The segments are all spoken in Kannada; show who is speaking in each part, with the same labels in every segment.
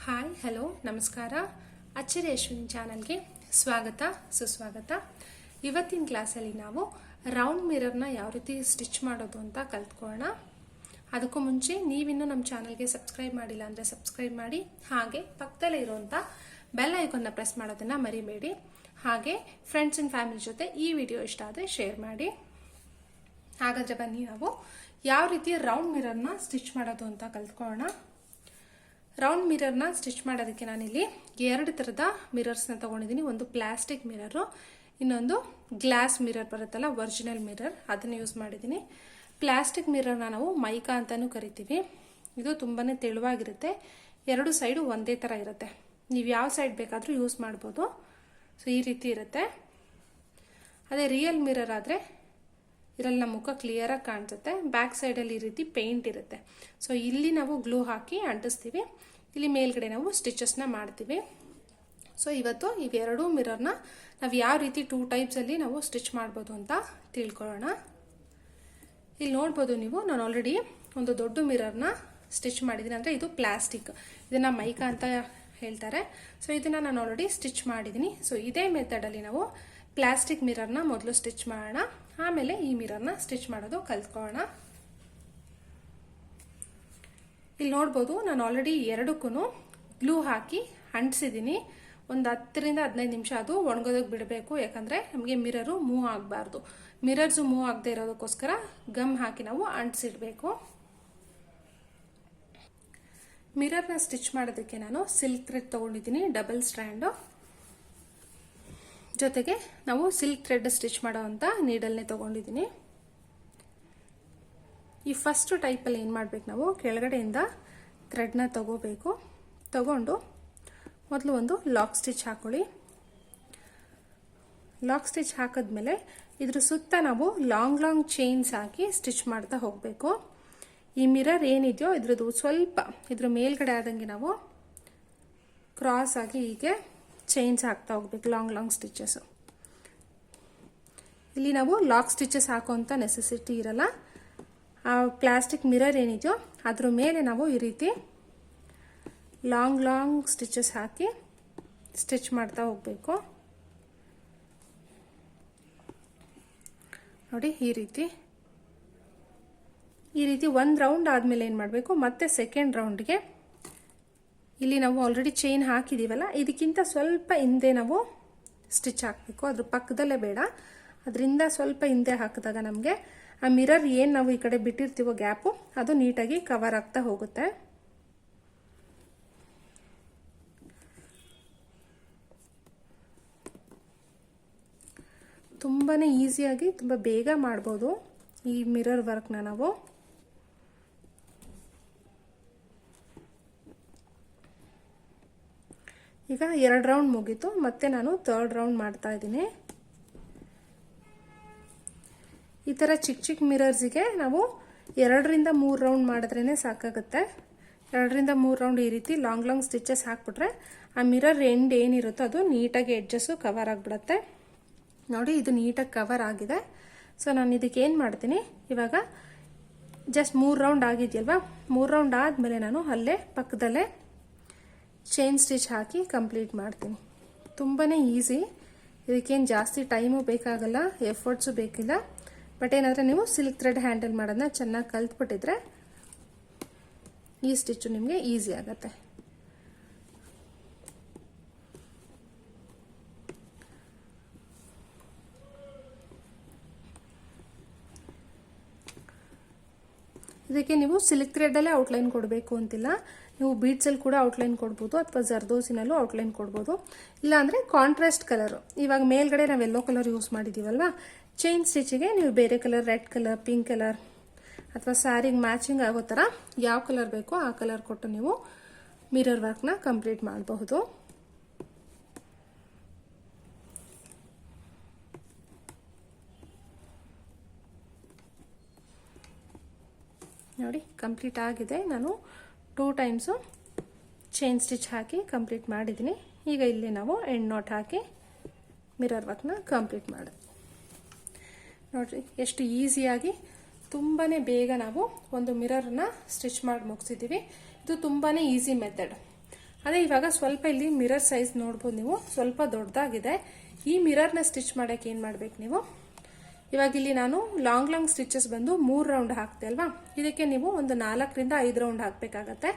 Speaker 1: ಹಾಯ್ ಹಲೋ ನಮಸ್ಕಾರ. ಅಚ್ಚರಿ ಅಶ್ವಿನಿ ಚಾನಲ್ಗೆ ಸ್ವಾಗತ ಸುಸ್ವಾಗತ. ಇವತ್ತಿನ ಕ್ಲಾಸಲ್ಲಿ ನಾವು ರೌಂಡ್ ಮಿರರ್ನ ಯಾವ ರೀತಿ ಸ್ಟಿಚ್ ಮಾಡೋದು ಅಂತ ಕಲ್ತ್ಕೊಳ್ಳೋಣ. ಅದಕ್ಕೂ ಮುಂಚೆ ನೀವಿನ್ನೂ ನಮ್ಮ ಚಾನಲ್ಗೆ ಸಬ್ಸ್ಕ್ರೈಬ್ ಮಾಡಿಲ್ಲ ಅಂದರೆ ಸಬ್ಸ್ಕ್ರೈಬ್ ಮಾಡಿ, ಹಾಗೆ ಪಕ್ಕದಲ್ಲೇ ಇರುವಂಥ ಬೆಲ್ ಐಕಾನ್ನ ಪ್ರೆಸ್ ಮಾಡೋದನ್ನು ಮರಿಬೇಡಿ. ಹಾಗೆ ಫ್ರೆಂಡ್ಸ್ ಆ್ಯಂಡ್ ಫ್ಯಾಮಿಲಿ ಜೊತೆ ಈ ವಿಡಿಯೋ ಇಷ್ಟ ಆದರೆ ಶೇರ್ ಮಾಡಿ. ಹಾಗಾದರೆ ಬನ್ನಿ ನಾವು ಯಾವ ರೀತಿ ರೌಂಡ್ ಮಿರರ್ನ ಸ್ಟಿಚ್ ಮಾಡೋದು ಅಂತ ಕಲ್ತ್ಕೊಳ್ಳೋಣ. ರೌಂಡ್ ಮಿರರ್ನ ಸ್ಟಿಚ್ ಮಾಡೋದಕ್ಕೆ ನಾನಿಲ್ಲಿ ಎರಡು ಥರದ ಮಿರರ್ಸ್ನ ತೊಗೊಂಡಿದ್ದೀನಿ. ಒಂದು ಪ್ಲಾಸ್ಟಿಕ್ ಮಿರರು, ಇನ್ನೊಂದು ಗ್ಲಾಸ್ ಮಿರರ್ ಬರುತ್ತಲ್ಲ, ಒರಿಜಿನಲ್ ಮಿರರ್, ಅದನ್ನು ಯೂಸ್ ಮಾಡಿದ್ದೀನಿ. ಪ್ಲಾಸ್ಟಿಕ್ ಮಿರರ್ನ ನಾವು ಮೈಕಾ ಅಂತಲೂ ಕರಿತೀವಿ. ಇದು ತುಂಬಾ ತೆಳುವಾಗಿರುತ್ತೆ, ಎರಡು ಸೈಡು ಒಂದೇ ಥರ ಇರುತ್ತೆ. ನೀವು ಯಾವ ಸೈಡ್ ಬೇಕಾದರೂ ಯೂಸ್ ಮಾಡ್ಬೋದು. ಸೊ ಈ ರೀತಿ ಇರುತ್ತೆ. ಅದೇ ರಿಯಲ್ ಮಿರರ್ ಆದರೆ ಇದರಲ್ಲಿ ನಮ್ಮ ಮುಖ ಕ್ಲಿಯರಾಗಿ ಕಾಣಿಸುತ್ತೆ. ಬ್ಯಾಕ್ ಸೈಡಲ್ಲಿ ಈ ರೀತಿ ಪೇಂಟ್ ಇರುತ್ತೆ. ಸೊ ಇಲ್ಲಿ ನಾವು ಗ್ಲೂ ಹಾಕಿ ಅಂಟಿಸ್ತೀವಿ, ಇಲ್ಲಿ ಮೇಲ್ಗಡೆ ನಾವು ಸ್ಟಿಚಸ್ನ ಮಾಡ್ತೀವಿ. ಸೊ ಇವತ್ತು ಇವೆರಡೂ ಮಿರರ್ನ ನಾವು ಯಾವ ರೀತಿ 2 ಟೈಪ್ಸಲ್ಲಿ ನಾವು ಸ್ಟಿಚ್ ಮಾಡ್ಬೋದು ಅಂತ ತಿಳ್ಕೊಳ್ಳೋಣ. ಇಲ್ಲಿ ನೋಡ್ಬೋದು ನೀವು, ನಾನು ಆಲ್ರೆಡಿ ಒಂದು ದೊಡ್ಡ ಮಿರರ್ನ ಸ್ಟಿಚ್ ಮಾಡಿದ್ದೀನಿ. ಅಂದರೆ ಇದು ಪ್ಲಾಸ್ಟಿಕ್, ಇದನ್ನು ಮೈಕಾ ಅಂತ ಹೇಳ್ತಾರೆ. ಸೊ ಇದನ್ನು ನಾನು ಆಲ್ರೆಡಿ ಸ್ಟಿಚ್ ಮಾಡಿದ್ದೀನಿ. ಸೊ ಇದೇ ಮೆಥಡಲ್ಲಿ ನಾವು ಪ್ಲಾಸ್ಟಿಕ್ ಮಿರರ್ನ ಮೊದಲು ಸ್ಟಿಚ್ ಮಾಡೋಣ, ಆಮೇಲೆ ಈ ಮಿರರ್ನ ಸ್ಟಿಚ್ ಮಾಡೋದು ಕಲ್ತ್ಕೊಳ್ಳೋಣ. ಇಲ್ಲಿ ನೋಡ್ಬೋದು, ನಾನು ಆಲ್ರೆಡಿ ಎರಡಕ್ಕೂ ಗ್ಲೂ ಹಾಕಿ ಅಂಟಿಸಿದ್ದೀನಿ. ಒಂದು 10 ರಿಂದ 15 ನಿಮಿಷ ಅದು ಒಣಗೋದಕ್ಕೆ ಬಿಡಬೇಕು. ಯಾಕಂದರೆ ನಮಗೆ ಮಿರರು ಮೂವ್ ಆಗಬಾರ್ದು. ಮಿರರ್ಸು ಮೂವ್ ಆಗದೆ ಇರೋದಕ್ಕೋಸ್ಕರ ಗಮ್ ಹಾಕಿ ನಾವು ಅಂಟಿಸಿಡ್ಬೇಕು. ಮಿರರ್ನ ಸ್ಟಿಚ್ ಮಾಡೋದಕ್ಕೆ ನಾನು ಸಿಲ್ಕ್ ಥ್ರೆಡ್ ತೊಗೊಂಡಿದ್ದೀನಿ, ಡಬಲ್ ಸ್ಟ್ರ್ಯಾಂಡು. ಜೊತೆಗೆ ನಾವು ಸಿಲ್ಕ್ ಥ್ರೆಡ್ ಸ್ಟಿಚ್ ಮಾಡೋವಂಥ ನೀಡಲ್ನೇ ತೊಗೊಂಡಿದ್ದೀನಿ. ಈ ಫಸ್ಟ್ ಟೈಪಲ್ಲಿ ಏನು ಮಾಡಬೇಕು, ನಾವು ಕೆಳಗಡೆಯಿಂದ ಥ್ರೆಡ್ನ ತಗೋಬೇಕು. ತಗೊಂಡು ಮೊದಲು ಒಂದು ಲಾಕ್ ಸ್ಟಿಚ್ ಹಾಕೊಳ್ಳಿ. ಲಾಕ್ ಸ್ಟಿಚ್ ಹಾಕಿದ್ಮೇಲೆ ಇದ್ರ ಸುತ್ತ ನಾವು ಲಾಂಗ್ ಚೈನ್ಸ್ ಹಾಕಿ ಸ್ಟಿಚ್ ಮಾಡ್ತಾ ಹೋಗಬೇಕು. ಈ ಮಿರರ್ ಏನಿದೆಯೋ ಇದ್ರದ್ದು ಸ್ವಲ್ಪ ಇದ್ರ ಮೇಲ್ಗಡೆ ಆದಂಗೆ ನಾವು ಕ್ರಾಸ್ ಆಗಿ ಹೀಗೆ ಚೈನ್ಸ್ ಹಾಕ್ತಾ ಹೋಗ್ಬೇಕು, ಲಾಂಗ್ ಸ್ಟಿಚಸ್. ಇಲ್ಲಿ ನಾವು ಲಾಕ್ ಸ್ಟಿಚಸ್ ಹಾಕುವಂಥ ನೆಸೆಸಿಟಿ ಇರಲ್ಲ. ಆ ಪ್ಲಾಸ್ಟಿಕ್ ಮಿರರ್ ಏನಿದೆಯೋ ಅದ್ರ ಮೇಲೆ ನಾವು ಈ ರೀತಿ ಲಾಂಗ್ ಸ್ಟಿಚಸ್ ಹಾಕಿ ಸ್ಟಿಚ್ ಮಾಡ್ತಾ ಹೋಗ್ಬೇಕು. ನೋಡಿ, ಈ ರೀತಿ ಒಂದು ರೌಂಡ್ ಆದಮೇಲೆ ಏನು ಮಾಡಬೇಕು, ಮತ್ತೆ ಸೆಕೆಂಡ್ ರೌಂಡ್ಗೆ ಇಲ್ಲಿ ನಾವು ಆಲ್ರೆಡಿ ಚೈನ್ ಹಾಕಿದ್ದೀವಲ್ಲ, ಇದಕ್ಕಿಂತ ಸ್ವಲ್ಪ ಹಿಂದೆ ನಾವು ಸ್ಟಿಚ್ ಹಾಕಬೇಕು. ಅದ್ರ ಪಕ್ಕದಲ್ಲೇ ಬೇಡ, ಅದರಿಂದ ಸ್ವಲ್ಪ ಹಿಂದೆ ಹಾಕಿದಾಗ ನಮಗೆ ಆ ಮಿರರ್ ಏನು ನಾವು ಈ ಕಡೆ ಬಿಟ್ಟಿರ್ತೀವೋ ಗ್ಯಾಪು, ಅದು ನೀಟಾಗಿ ಕವರ್ ಆಗ್ತಾ ಹೋಗುತ್ತೆ. ತುಂಬಾ ಈಸಿಯಾಗಿ ತುಂಬ ಬೇಗ ಮಾಡ್ಬೋದು ಈ ಮಿರರ್ ವರ್ಕ್ನ ನಾವು. ಈಗ 2 ರೌಂಡ್ ಮುಗೀತು, ಮತ್ತೆ ನಾನು 3rd ರೌಂಡ್ ಮಾಡ್ತಾ ಇದ್ದೀನಿ. ಈ ಥರ ಚಿಕ್ಕ ಮಿರರ್ಸಿಗೆ ನಾವು 2 ರಿಂದ 3 ರೌಂಡ್ ಮಾಡಿದ್ರೇ ಸಾಕಾಗುತ್ತೆ. 2 ರಿಂದ 3 ರೌಂಡ್ ಈ ರೀತಿ ಲಾಂಗ್ ಸ್ಟಿಚಸ್ ಹಾಕ್ಬಿಟ್ರೆ ಆ ಮಿರರ್ ಎಂಡ್ ಏನಿರುತ್ತೋ ಅದು ನೀಟಾಗಿ ಎಡ್ಜಸ್ಸು ಕವರ್ ಆಗಿಬಿಡುತ್ತೆ. ನೋಡಿ, ಇದು ನೀಟಾಗಿ ಕವರ್ ಆಗಿದೆ. ಸೊ ನಾನು ಇದಕ್ಕೆ ಏನು ಮಾಡ್ತೀನಿ, ಇವಾಗ ಜಸ್ಟ್ 3 ರೌಂಡ್ ಆಗಿದೆಯಲ್ವಾ, 3 ರೌಂಡ್ ಆದಮೇಲೆ ನಾನು ಅಲ್ಲೇ ಪಕ್ಕದಲ್ಲೇ ಚೈನ್ ಸ್ಟಿಚ್ ಹಾಕಿ ಕಂಪ್ಲೀಟ್ ಮಾಡ್ತೀನಿ. ತುಂಬಾ ಈಸಿ, ಇದಕ್ಕೇನು ಜಾಸ್ತಿ ಟೈಮು ಬೇಕಾಗಲ್ಲ, ಎಫರ್ಟ್ಸು ಬೇಕಿಲ್ಲ. ಬಟ್ ಏನಾದರೆ ನೀವು ಸಿಲ್ಕ್ ಥ್ರೆಡ್ ಹ್ಯಾಂಡಲ್ ಮಾಡೋದನ್ನ ಚೆನ್ನಾಗಿ ಕಲ್ತ್ಬಿಟ್ಟಿದ್ರೆ ಈ ಸ್ಟಿಚ್ಚು ನಿಮಗೆ ಈಸಿ ಆಗುತ್ತೆ. ಇದಕ್ಕೆ ನೀವು ಸಿಲ್ಕ್ ಥ್ರೆಡಲ್ಲೇ ಔಟ್ಲೈನ್ ಕೊಡಬೇಕು ಅಂತಿಲ್ಲ. ನೀವು ಬೀಡ್ಸಲ್ಲಿ ಕೂಡ ಔಟ್ಲೈನ್ ಕೊಡ್ಬೋದು, ಅಥವಾ ಜರ್ದೋಸಿನಲ್ಲೂ ಔಟ್ಲೈನ್ ಕೊಡ್ಬೋದು. ಇಲ್ಲಾಂದರೆ ಕಾಂಟ್ರಾಸ್ಟ್ ಕಲರು, ಇವಾಗ ಮೇಲ್ಗಡೆ ನಾವು ಯೆಲ್ಲೋ ಕಲರ್ ಯೂಸ್ ಮಾಡಿದ್ದೀವಲ್ವಾ, ಚೈನ್ ಸ್ಟಿಚಿಗೆ ನೀವು ಬೇರೆ colour, red colour, pink colour, ಅಥವಾ ಸ್ಯಾರಿಗೆ ಮ್ಯಾಚಿಂಗ್ ಆಗೋ ಥರ ಯಾವ ಕಲರ್ ಬೇಕೋ ಆ ಕಲರ್ ಕೊಟ್ಟು ನೀವು ಮಿರರ್ ವರ್ಕ್ನ ಕಂಪ್ಲೀಟ್ ಮಾಡಬಹುದು. ನೋಡಿ, ಕಂಪ್ಲೀಟ್ ಆಗಿದೆ. ನಾನು 2 ಟೈಮ್ಸು ಚೈನ್ ಸ್ಟಿಚ್ ಹಾಕಿ ಕಂಪ್ಲೀಟ್ ಮಾಡಿದ್ದೀನಿ. ಈಗ ಇಲ್ಲಿ ನಾವು ಎಂಡ್ ನಾಟ್ ಹಾಕಿ ಮಿರರ್ ವರ್ಕ್ನ ಕಂಪ್ಲೀಟ್ ಮಾಡಿದ್ವಿ. ನೋಡಿರಿ, ಎಷ್ಟು ಈಸಿಯಾಗಿ ತುಂಬಾ ಬೇಗ ನಾವು ಒಂದು ಮಿರರ್ನ ಸ್ಟಿಚ್ ಮಾಡಿ ಮುಗಿಸಿದ್ದೀವಿ. ಇದು ತುಂಬಾ ಈಸಿ ಮೆಥಡ್. ಅದೇ ಇವಾಗ ಸ್ವಲ್ಪ ಇಲ್ಲಿ ಮಿರರ್ ಸೈಜ್ ನೋಡ್ಬೋದು ನೀವು, ಸ್ವಲ್ಪ ದೊಡ್ಡದಾಗಿದೆ. ಈ ಮಿರರ್ನ ಸ್ಟಿಚ್ ಮಾಡೋಕ್ಕೆ ಏನು ಮಾಡ್ಬೇಕು ನೀವು, ಇವಾಗ ಇಲ್ಲಿ ನಾನು ಲಾಂಗ್ ಸ್ಟಿಚಸ್ ಬಂದು 3 ರೌಂಡ್ ಹಾಕ್ತೆ ಅಲ್ವಾ, ಇದಕ್ಕೆ ನೀವು ಒಂದು 4 ರಿಂದ 5 ರೌಂಡ್ ಹಾಕಬೇಕಾಗತ್ತೆ.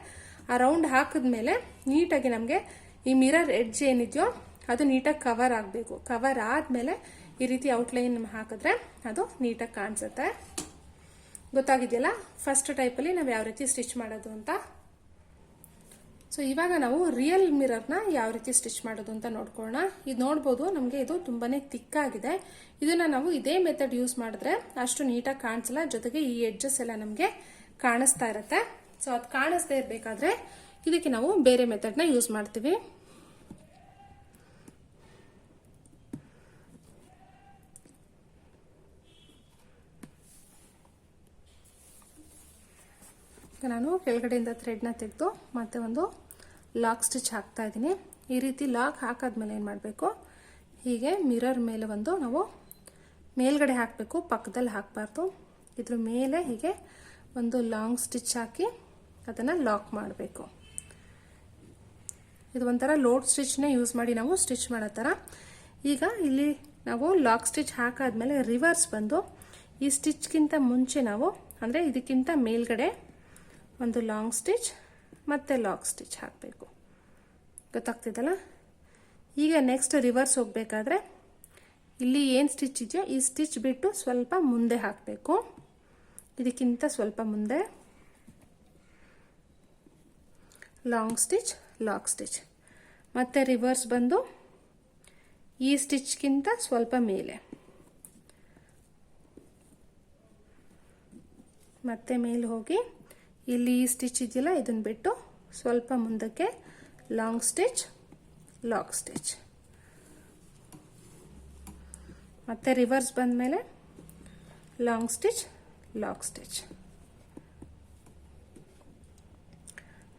Speaker 1: ಆ ರೌಂಡ್ ಹಾಕಿದ್ಮೇಲೆ ನೀಟಾಗಿ ನಮಗೆ ಈ ಮಿರರ್ ಎಡ್ಜ್ ಏನಿದೆಯೋ ಅದು ನೀಟಾಗಿ ಕವರ್ ಆಗಬೇಕು. ಕವರ್ ಆದಮೇಲೆ ಈ ರೀತಿ ಔಟ್ಲೈನ್ ಹಾಕಿದ್ರೆ ಅದು ನೀಟಾಗಿ ಕಾಣಿಸುತ್ತೆ. ಗೊತ್ತಾಗಿದೆಯಲ್ಲ ಫಸ್ಟ್ ಟೈಪಲ್ಲಿ ನಾವು ಯಾವ ರೀತಿ ಸ್ಟಿಚ್ ಮಾಡೋದು ಅಂತ. ಸೊ ಇವಾಗ ನಾವು ರಿಯಲ್ ಮಿರರ್ನ ಯಾವ ರೀತಿ ಸ್ಟಿಚ್ ಮಾಡೋದು ಅಂತ ನೋಡ್ಕೊಳ್ಳೋಣ. ಇದು ನೋಡ್ಬೋದು ನಮಗೆ ಇದು ತುಂಬಾನೇ ತಿಕ್ಕಾಗಿದೆ. ಇದನ್ನ ನಾವು ಇದೇ ಮೆಥಡ್ ಯೂಸ್ ಮಾಡಿದ್ರೆ ಅಷ್ಟು ನೀಟಾಗಿ ಕಾಣಿಸಲ್ಲ, ಜೊತೆಗೆ ಈ ಎಡ್ಜಸ್ ಎಲ್ಲ ನಮಗೆ ಕಾಣಿಸ್ತಾ ಇರುತ್ತೆ. ಸೊ ಅದು ಕಾಣಿಸ್ದೇ ಇರಬೇಕಾದ್ರೆ ಇದಕ್ಕೆ ನಾವು ಬೇರೆ ಮೆಥಡ್ನ ಯೂಸ್ ಮಾಡ್ತೀವಿ. ನಾನು ಕೆಳಗಡೆಯಿಂದ ಥ್ರೆಡ್ನ ತೆಗೆದು ಮತ್ತೆ ಒಂದು ಲಾಕ್ ಸ್ಟಿಚ್ ಹಾಕ್ತಾ ಇದ್ದೀನಿ. ಈ ರೀತಿ ಲಾಕ್ ಹಾಕಾದ್ಮೇಲೆ ಏನು ಮಾಡಬೇಕು, ಹೀಗೆ ಮಿರರ್ ಮೇಲೆ ಒಂದು ನಾವು ಮೇಲ್ಗಡೆ ಹಾಕಬೇಕು, ಪಕ್ಕದಲ್ಲಿ ಹಾಕಬಾರ್ದು. ಇದ್ರ ಮೇಲೆ ಹೀಗೆ ಒಂದು ಲಾಂಗ್ ಸ್ಟಿಚ್ ಹಾಕಿ ಅದನ್ನು ಲಾಕ್ ಮಾಡಬೇಕು. ಇದು ಒಂಥರ ಲೋಡ್ ಸ್ಟಿಚ್ನೇ ಯೂಸ್ ಮಾಡಿ ನಾವು ಸ್ಟಿಚ್ ಮಾಡೋ ಥರ. ಈಗ ಇಲ್ಲಿ ನಾವು ಲಾಕ್ ಸ್ಟಿಚ್ ಹಾಕಾದ್ಮೇಲೆ ರಿವರ್ಸ್ ಬಂದು ಈ ಸ್ಟಿಚ್ಗಿಂತ ಮುಂಚೆ ನಾವು ಅಂದರೆ ಇದಕ್ಕಿಂತ ಮೇಲ್ಗಡೆ ಒಂದು ಲಾಂಗ್ ಸ್ಟಿಚ್ ಮತ್ತೆ ಲಾಕ್ ಸ್ಟಿಚ್ ಹಾಕಬೇಕು. ಗೊತ್ತಾಗ್ತಿದಲ್ಲ. ಈಗ ನೆಕ್ಸ್ಟ್ ರಿವರ್ಸ್ ಹೋಗಬೇಕಾದ್ರೆ ಇಲ್ಲಿ ಏನು ಸ್ಟಿಚ್ ಇದೆಯೋ ಈ ಸ್ಟಿಚ್ ಬಿಟ್ಟು ಸ್ವಲ್ಪ ಮುಂದೆ ಹಾಕಬೇಕು, ಇದಕ್ಕಿಂತ ಸ್ವಲ್ಪ ಮುಂದೆ ಲಾಂಗ್ ಸ್ಟಿಚ್ ಲಾಕ್ ಸ್ಟಿಚ್, ಮತ್ತೆ ರಿವರ್ಸ್ ಬಂದು ಈ ಸ್ಟಿಚ್ಗಿಂತ ಸ್ವಲ್ಪ ಮೇಲೆ, ಮತ್ತೆ ಮೇಲೆ ಹೋಗಿ ಇಲ್ಲಿ ಈ ಸ್ಟಿಚ್ ಇದೆಯಲ್ಲ ಇದನ್ನು ಬಿಟ್ಟು ಸ್ವಲ್ಪ ಮುಂದಕ್ಕೆ ಲಾಂಗ್ ಸ್ಟಿಚ್ ಲಾಕ್ ಸ್ಟಿಚ್, ಮತ್ತೆ ರಿವರ್ಸ್ ಬಂದ ಮೇಲೆ ಲಾಂಗ್ ಸ್ಟಿಚ್ ಲಾಕ್ ಸ್ಟಿಚ್.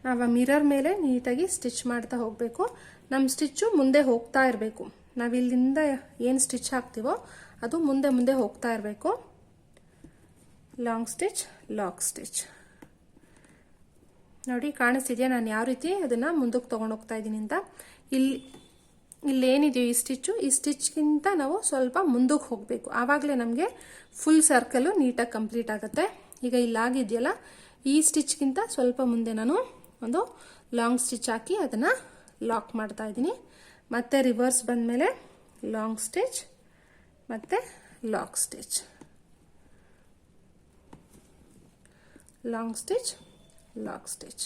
Speaker 1: ನಾವು ಮಿರರ್ ಮೇಲೆ ನೀಟಾಗಿ ಸ್ಟಿಚ್ ಮಾಡ್ತಾ ಹೋಗಬೇಕು. ನಮ್ಮ ಸ್ಟಿಚ್ಚು ಮುಂದೆ ಹೋಗ್ತಾ ಇರಬೇಕು. ನಾವು ಇಲ್ಲಿಂದ ಏನು ಸ್ಟಿಚ್ ಹಾಕ್ತೀವೋ ಅದು ಮುಂದೆ ಮುಂದೆ ಹೋಗ್ತಾ ಇರಬೇಕು. ಲಾಂಗ್ ಸ್ಟಿಚ್ ಲಾಕ್ ಸ್ಟಿಚ್ ನೋಡಿ ಕಾಣಿಸ್ತಿದೆಯಾ ನಾನು ಯಾವ ರೀತಿ ಅದನ್ನು ಮುಂದಕ್ಕೆ ತೊಗೊಂಡು ಹೋಗ್ತಾ ಇದ್ದೀನಿ ಅಂತ. ಇಲ್ಲೇನಿದೆಯೋ ಈ ಸ್ಟಿಚ್ಚು, ಈ ಸ್ಟಿಚ್ಗಿಂತ ನಾವು ಸ್ವಲ್ಪ ಮುಂದಕ್ಕೆ ಹೋಗಬೇಕು. ಆವಾಗಲೇ ನಮಗೆ ಫುಲ್ ಸರ್ಕಲು ನೀಟಾಗಿ ಕಂಪ್ಲೀಟ್ ಆಗುತ್ತೆ. ಈಗ ಇಲ್ಲಾಗಿದೆಯಲ್ಲ ಈ ಸ್ಟಿಚ್ಗಿಂತ ಸ್ವಲ್ಪ ಮುಂದೆ ನಾನು ಒಂದು ಲಾಂಗ್ ಸ್ಟಿಚ್ ಹಾಕಿ ಅದನ್ನು ಲಾಕ್ ಮಾಡ್ತಾ ಇದ್ದೀನಿ. ಮತ್ತೆ ರಿವರ್ಸ್ ಬಂದಮೇಲೆ ಲಾಂಗ್ ಸ್ಟಿಚ್ ಮತ್ತೆ lock stitch, long stitch lock stitch.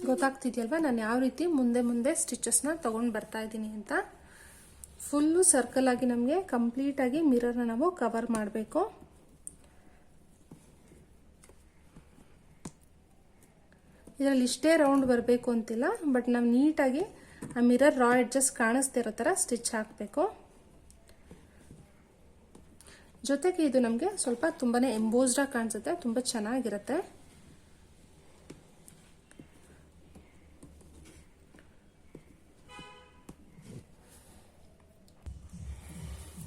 Speaker 1: ಗೊತ್ತಾಗ್ತಿದೆಯಲ್ವಾ ನಾನು ಯಾವ ರೀತಿ ಮುಂದೆ ಮುಂದೆ ಸ್ಟಿಚಸ್ನ ತಗೊಂಡು ಬರ್ತಾ ಇದ್ದೀನಿ ಅಂತ. ಫುಲ್ಲು ಸರ್ಕಲ್ ಆಗಿ ನಮಗೆ ಕಂಪ್ಲೀಟ್ ಆಗಿ ಮಿರರ್ನ ನಾವು ಕವರ್ ಮಾಡಬೇಕು. ಇದರಲ್ಲಿ ಇಷ್ಟೇ ರೌಂಡ್ ಬರಬೇಕು ಅಂತಿಲ್ಲ, ಬಟ್ ನಾವು ನೀಟಾಗಿ ಆ ಮಿರರ್ ರಾ ಎಡ್ಜಸ್ ಕಾಣಿಸ್ತಿರೋ ಥರ ಸ್ಟಿಚ್ ಹಾಕಬೇಕು. ಜೊತೆಗೆ ಇದು ನಮಗೆ ಸ್ವಲ್ಪ ತುಂಬಾನೇ ಎಂಬೋಸ್ಡ್ ಆಗಿ ಕಾಣಿಸುತ್ತೆ, ತುಂಬ ಚೆನ್ನಾಗಿರುತ್ತೆ.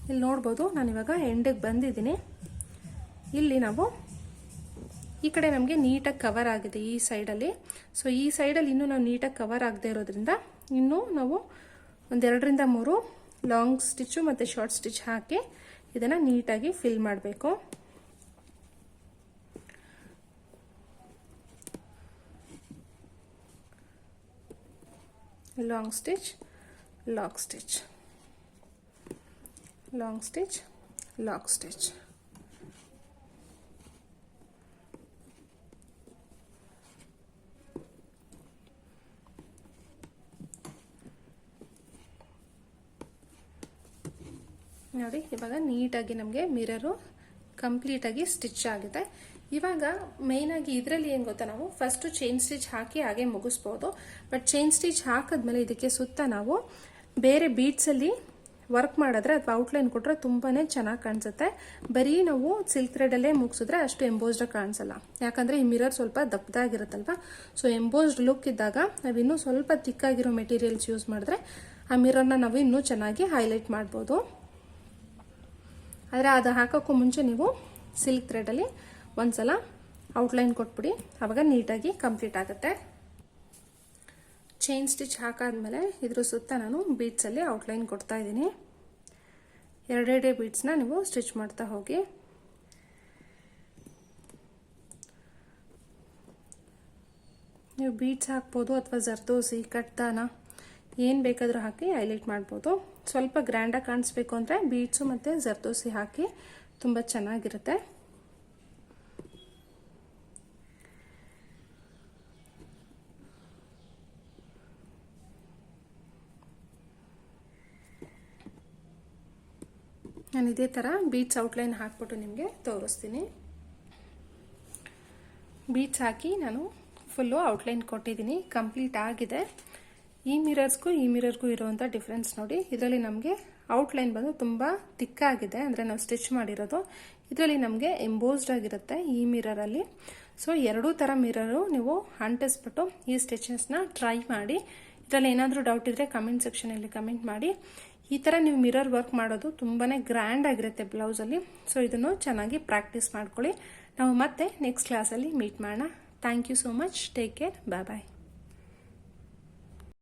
Speaker 1: ಇಲ್ಲಿ ನೋಡ್ಬೋದು ನಾನು ಇವಾಗ ಎಂಡಿಗೆ ಬಂದಿದ್ದೀನಿ. ಇಲ್ಲಿ ನಾವು ಈ ಕಡೆ ನಮಗೆ ನೀಟಾಗಿ ಕವರ್ ಆಗಿದೆ ಈ ಸೈಡಲ್ಲಿ. ಸೊ ಈ ಸೈಡಲ್ಲಿ ಇನ್ನೂ ನಾವು ನೀಟಾಗಿ ಕವರ್ ಆಗದೆ ಇರೋದ್ರಿಂದ ಇನ್ನೂ ನಾವು ಒಂದು 2 ರಿಂದ 3 ಲಾಂಗ್ ಸ್ಟಿಚ್ಚು ಮತ್ತು ಶಾರ್ಟ್ ಸ್ಟಿಚ್ ಹಾಕಿ ಇದನ್ನು ನೀಟಾಗಿ ಫಿಲ್ ಮಾಡಬೇಕು. Long stitch lock stitch, long stitch lock stitch. ನೋಡಿ ಇವಾಗ ನೀಟಾಗಿ ನಮಗೆ ಮಿರರು ಕಂಪ್ಲೀಟಾಗಿ ಸ್ಟಿಚ್ ಆಗಿದೆ. ಇವಾಗ ಮೇಯ್ನಾಗಿ ಇದರಲ್ಲಿ ಏನು ಗೊತ್ತಾ, ನಾವು ಫಸ್ಟು ಚೈನ್ ಸ್ಟಿಚ್ ಹಾಕಿ ಹಾಗೆ ಮುಗಿಸ್ಬೋದು. ಬಟ್ ಚೈನ್ ಸ್ಟಿಚ್ ಹಾಕಿದ್ಮೇಲೆ ಇದಕ್ಕೆ ಸುತ್ತ ನಾವು ಬೇರೆ ಬೀಡ್ಸಲ್ಲಿ ವರ್ಕ್ ಮಾಡಿದ್ರೆ ಅಥವಾ ಔಟ್ಲೈನ್ ಕೊಟ್ಟರೆ ತುಂಬಾ ಚೆನ್ನಾಗಿ ಕಾಣಿಸುತ್ತೆ. ಬರೀ ನಾವು ಸಿಲ್ಕ್ ಥ್ರೆಡಲ್ಲೇ ಮುಗಿಸಿದ್ರೆ ಅಷ್ಟು ಎಂಬೋಸ್ಡ್ ಕಾಣಿಸಲ್ಲ, ಯಾಕಂದರೆ ಈ ಮಿರರ್ ಸ್ವಲ್ಪ ದಪ್ಪದಾಗಿರುತ್ತಲ್ವ. ಸೊ ಎಂಬೋಸ್ಡ್ ಲುಕ್ ಇದ್ದಾಗ ನಾವಿನ್ನೂ ಸ್ವಲ್ಪ ತಿಕ್ಕಾಗಿರೋ ಮೆಟೀರಿಯಲ್ಸ್ ಯೂಸ್ ಮಾಡಿದ್ರೆ ಆ ಮಿರರ್ನ ನಾವು ಇನ್ನೂ ಚೆನ್ನಾಗಿ ಹೈಲೈಟ್ ಮಾಡ್ಬೋದು. ಆದರೆ ಅದು ಹಾಕೋಕ್ಕೂ ಮುಂಚೆ ನೀವು ಸಿಲ್ಕ್ ಥ್ರೆಡಲ್ಲಿ ಒಂದ್ಸಲ ಔಟ್ಲೈನ್ ಕೊಟ್ಬಿಡಿ, ಆವಾಗ ನೀಟಾಗಿ ಕಂಪ್ಲೀಟ್ ಆಗುತ್ತೆ. ಚೈನ್ ಸ್ಟಿಚ್ ಹಾಕಾದ್ಮೇಲೆ ಇದ್ರ ಸುತ್ತ ನಾನು ಬೀಡ್ಸಲ್ಲಿ ಔಟ್ಲೈನ್ ಕೊಡ್ತಾ ಇದ್ದೀನಿ. ಎರಡೆರಡೇ ಬೀಡ್ಸ್ನ ನೀವು ಸ್ಟಿಚ್ ಮಾಡ್ತಾ ಹೋಗಿ. ನೀವು ಬೀಡ್ಸ್ ಹಾಕ್ಬೋದು ಅಥವಾ ಜರ್ದೋಸಿ, ಕಟ್ದಾನ ಏನು ಬೇಕಾದರೂ ಹಾಕಿ ಹೈಲೈಟ್ ಮಾಡ್ಬೋದು. ಸ್ವಲ್ಪ ಗ್ರ್ಯಾಂಡಾಗಿ ಕಾಣಿಸ್ಬೇಕು ಅಂದರೆ ಬೀಡ್ಸು ಮತ್ತು ಜರ್ದೋಸಿ ಹಾಕಿ ತುಂಬ ಚೆನ್ನಾಗಿರುತ್ತೆ. ನಾನು ಇದೇ ಥರ ಬೀಡ್ಸ್ ಔಟ್ಲೈನ್ ಹಾಕ್ಬಿಟ್ಟು ನಿಮಗೆ ತೋರಿಸ್ತೀನಿ. ಬೀಡ್ಸ್ ಹಾಕಿ ನಾನು ಫುಲ್ಲು ಔಟ್ಲೈನ್ ಕೊಟ್ಟಿದ್ದೀನಿ, ಕಂಪ್ಲೀಟ್ ಆಗಿದೆ. ಈ ಮಿರರ್ಸ್ಗೂ ಇರುವಂಥ ಡಿಫ್ರೆನ್ಸ್ ನೋಡಿ. ಇದರಲ್ಲಿ ನಮಗೆ ಔಟ್ಲೈನ್ ಬಂದು ತುಂಬ ತಿಕ್ಕಾಗಿದೆ, ಅಂದರೆ ನಾವು ಸ್ಟಿಚ್ ಮಾಡಿರೋದು. ಇದರಲ್ಲಿ ನಮಗೆ ಎಂಬೋಸ್ಡ್ ಆಗಿರುತ್ತೆ ಈ ಮಿರರಲ್ಲಿ. ಸೊ ಎರಡೂ ಥರ ಮಿರರು ನೀವು ಅಂಟಿಸ್ಬಿಟ್ಟು ಈ ಸ್ಟಿಚಸ್ನ ಟ್ರೈ ಮಾಡಿ. ಇದರಲ್ಲಿ ಏನಾದರೂ ಡೌಟ್ ಇದ್ದರೆ ಕಮೆಂಟ್ ಸೆಕ್ಷನಲ್ಲಿ ಕಮೆಂಟ್ ಮಾಡಿ. ಈ ಥರ ನೀವು ಮಿರರ್ ವರ್ಕ್ ಮಾಡೋದು ತುಂಬಾ ಗ್ರ್ಯಾಂಡ್ ಆಗಿರುತ್ತೆ ಬ್ಲೌಸಲ್ಲಿ. ಸೊ ಇದನ್ನು ಚೆನ್ನಾಗಿ ಪ್ರಾಕ್ಟೀಸ್ ಮಾಡ್ಕೊಳ್ಳಿ. ನಾವು ಮತ್ತೆ ನೆಕ್ಸ್ಟ್ ಕ್ಲಾಸಲ್ಲಿ ಮೀಟ್ ಮಾಡೋಣ. Thank you so much. Take care. Bye bye.